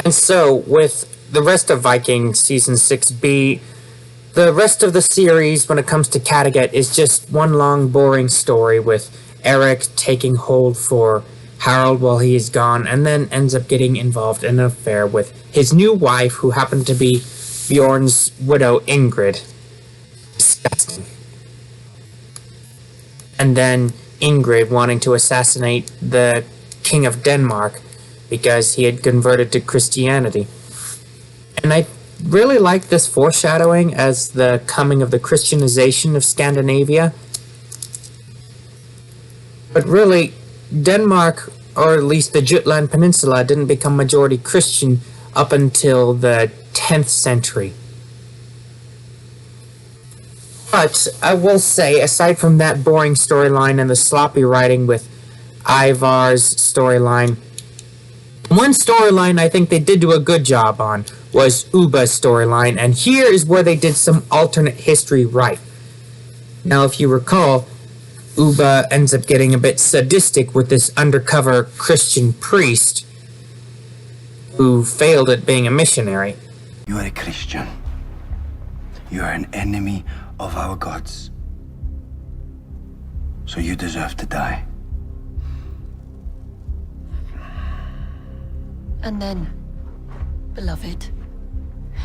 And so, with the rest of Vikings Season 6B, the rest of the series, when it comes to Kattegat, is just one long, boring story with Eric taking hold for Harold while he is gone, and then ends up getting involved in an affair with his new wife, who happened to be Bjorn's widow, Ingrid. Disgusting. And then Ingrid wanting to assassinate the King of Denmark because he had converted to Christianity. And I really like this foreshadowing as the coming of the Christianization of Scandinavia. But really, Denmark, or at least the Jutland Peninsula, didn't become majority Christian up until the 10th century. But I will say, aside from that boring storyline and the sloppy writing with Ivar's storyline, one storyline I think they did do a good job on was Ubba's storyline, and here is where they did some alternate history right. Now, if you recall, Ubba ends up getting a bit sadistic with this undercover Christian priest who failed at being a missionary. You are a Christian. You are an enemy of our gods. So you deserve to die. And then, beloved,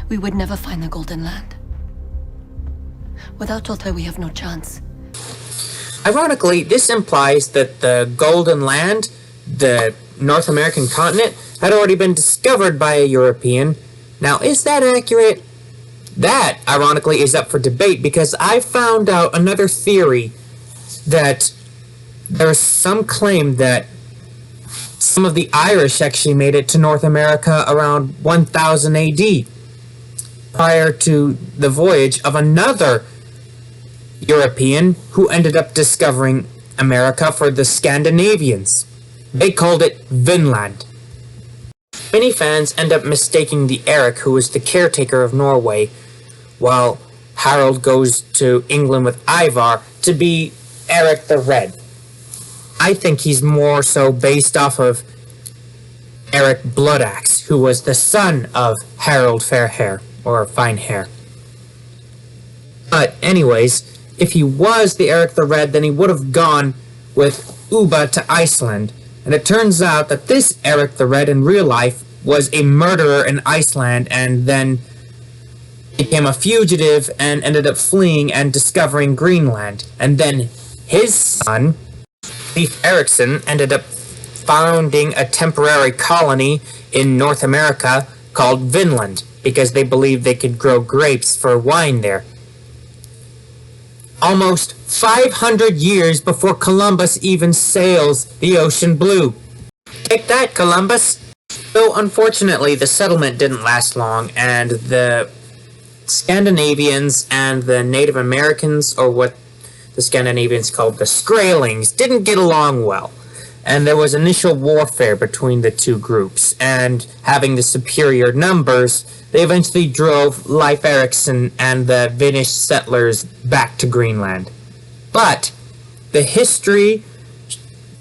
we would never find the Golden Land. Without Otto, we have no chance. Ironically, this implies that the Golden Land, the North American continent, had already been discovered by a European. Now, is that accurate? That, ironically, is up for debate because I found out another theory that there's some claim that some of the Irish actually made it to North America around 1000 AD, prior to the voyage of another European who ended up discovering America for the Scandinavians. They called it Vinland. Many fans end up mistaking the Eric who was the caretaker of Norway, while Harold goes to England with Ivar, to be Eric the Red. I think he's more so based off of Eric Bloodaxe, who was the son of Harold Fairhair, or Finehair. But anyways, if he was the Eric the Red, then he would have gone with Ubba to Iceland. And it turns out that this Eric the Red in real life was a murderer in Iceland and then became a fugitive and ended up fleeing and discovering Greenland. And then his son, Leif Erikson, ended up founding a temporary colony in North America called Vinland because they believed they could grow grapes for wine there. Almost 500 years before Columbus even sails the ocean blue. Take that, Columbus! Though unfortunately the settlement didn't last long, and the Scandinavians and the Native Americans, or what the Scandinavians called the Skraelings, didn't get along well. And there was initial warfare between the two groups, and having the superior numbers, they eventually drove Leif Erikson and the Finnish settlers back to Greenland. But the history,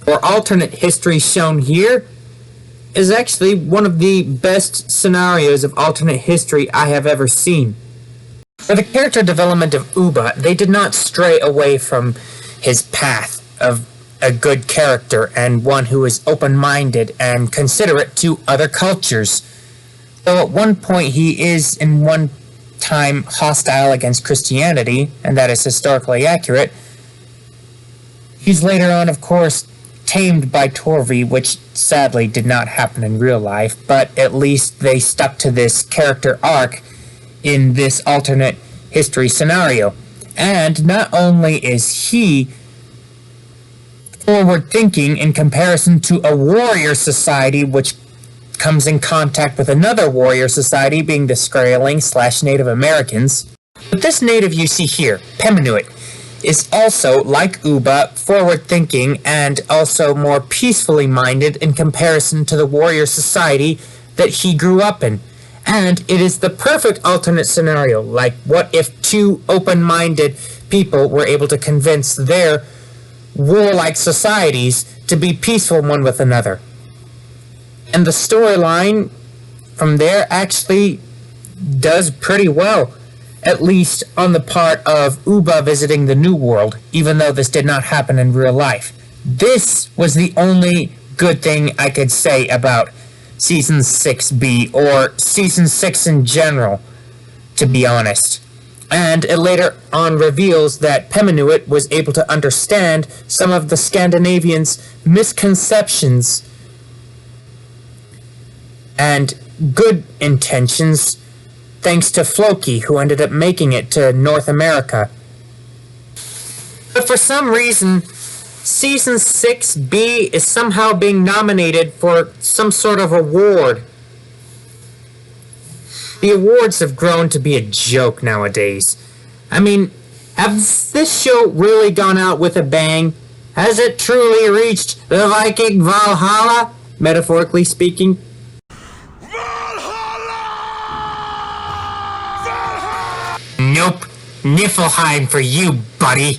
or alternate history shown here, is actually one of the best scenarios of alternate history I have ever seen. For the character development of Ubba, they did not stray away from his path of a good character and one who is open-minded and considerate to other cultures. Though at one point he is in one time hostile against Christianity, and that is historically accurate, he's later on, of course, tamed by Torvi, which sadly did not happen in real life, but at least they stuck to this character arc in this alternate history scenario. And not only is he forward-thinking in comparison to a warrior society which comes in contact with another warrior society, being the Skraeling/Native Americans. But this native you see here, Peminuit, is also, like Ubba, forward-thinking and also more peacefully minded in comparison to the warrior society that he grew up in. And it is the perfect alternate scenario, like what if two open-minded people were able to convince their warlike societies to be peaceful one with another. And the storyline from there actually does pretty well, at least on the part of Uba visiting the New World, even though this did not happen in real life. This was the only good thing I could say about Season 6B, or Season 6 in general, to be honest. And it later on reveals that Pemenuit was able to understand some of the Scandinavians' misconceptions and good intentions, thanks to Floki, who ended up making it to North America. But for some reason, Season 6B is somehow being nominated for some sort of award. The awards have grown to be a joke nowadays. I mean, has this show really gone out with a bang? Has it truly reached the Viking Valhalla, metaphorically speaking? Nope. Niflheim for you, buddy.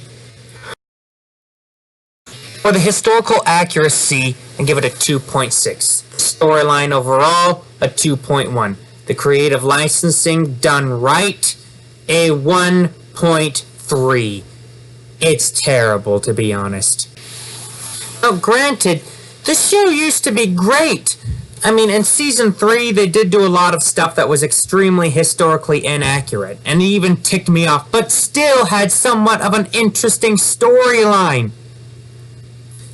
For the historical accuracy, I give it a 2.6. Storyline overall, a 2.1. The creative licensing done right, a 1.3. It's terrible, to be honest. Now, granted, this show used to be great. I mean, in Season 3, they did do a lot of stuff that was extremely historically inaccurate, and it even ticked me off, but still had somewhat of an interesting storyline.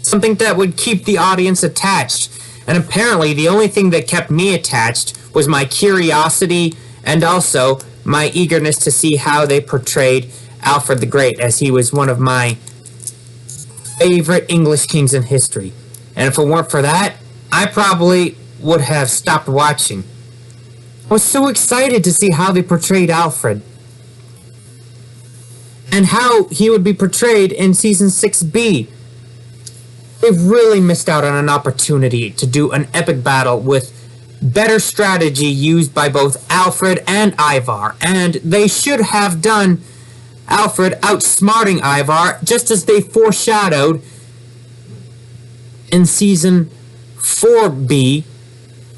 Something that would keep the audience attached. And apparently, the only thing that kept me attached was my curiosity and also my eagerness to see how they portrayed Alfred the Great, as he was one of my favorite English kings in history. And if it weren't for that, I probably would have stopped watching. I was so excited to see how they portrayed Alfred. And how he would be portrayed in Season 6B. They really missed out on an opportunity to do an epic battle with better strategy used by both Alfred and Ivar. And they should have done Alfred outsmarting Ivar, just as they foreshadowed in Season 4B,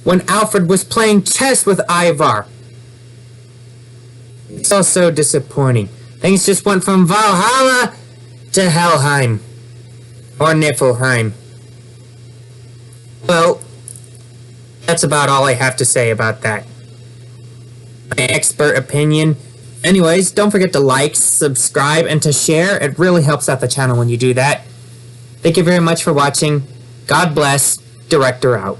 when Alfred was playing chess with Ivar. It's all so disappointing. Things just went from Valhalla to Helheim. Or Niflheim. Well, that's about all I have to say about that. My expert opinion. Anyways, don't forget to like, subscribe, and to share. It really helps out the channel when you do that. Thank you very much for watching. God bless. Director out.